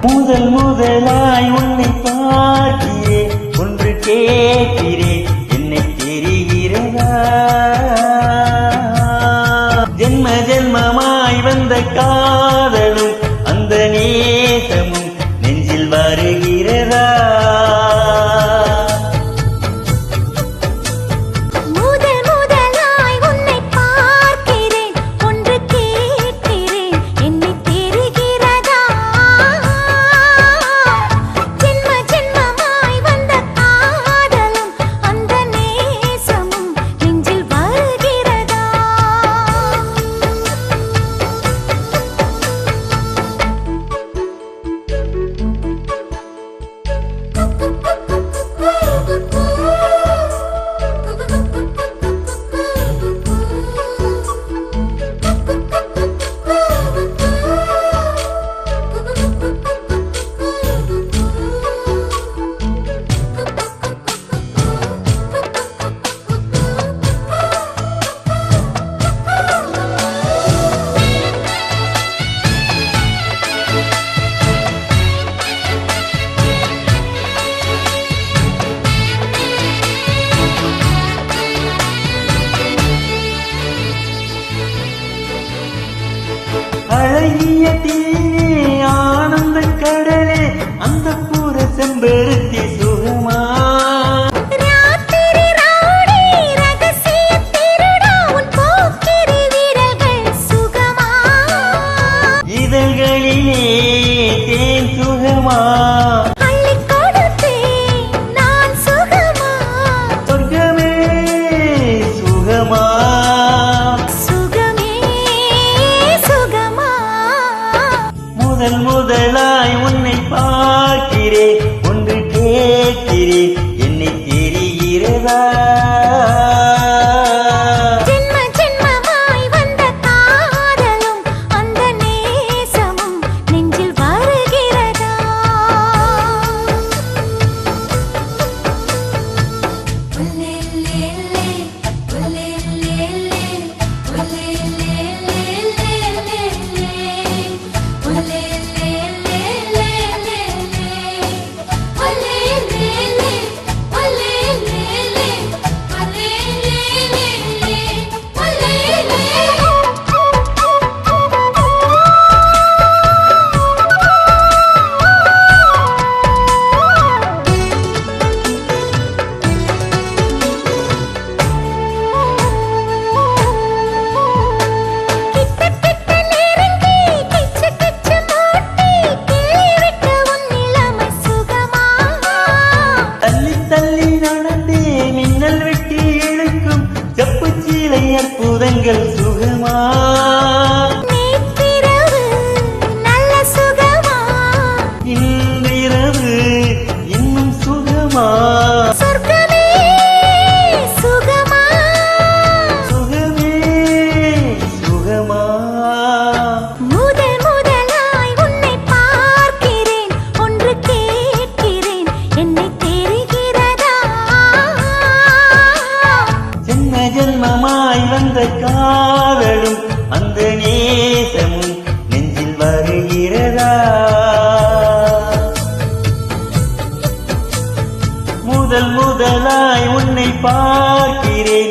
முதல் முதலாய் உன்னை பார்க்கிறேன், ஒன்று கேட்கிறேன், என்னை தெரிகிறதா? ஜென்ம ஜென்மமாய் வந்த காதலும் அந்த நேசமும் நெஞ்சில் வருகிறதா? அழகிய தீனே ஆனந்த கடலே, அந்த பூர செம்பருத்தி சுகமா? ராத்திரி ரவுடி ரகசிய திருடா, உன் போக்கிரி வீரர்கள் சுகமா? இதழ்களிலே தேன் சுகமா? அள்ளி கொடுத்தேன் நான் சுகமா? சொர்க்கமே சுகமா? முதல் முதலாய் உன்னை பார்க்கிறேன், ஒன்று கேட்கிறேன், என்னை தெரிகிறதா? ஜென்ம ஜென்மமாய் வந்த காதலும் அந்த நேசமும் நெஞ்சில் வருகிறதா? அற்புதங்கள் சுகமா? நேற்றிரவு நல்ல சுகமா? இன்றிரவு இன்னும் சுகமா? சொர்க்கமே சுகமா? சுகமே சுகமா? முதல் முதலாய் உன்னை பார்க்கிறேன், ஒன்று கேட்கிறேன், என்னை தெரிகிறதா? ஜென்ம ஜென்மமாய் வந்த காதலும் அந்த நேசமும் நெஞ்சில் வருகிறதா? முதல் முதலாய் உன்னை பார்க்கிறேன்,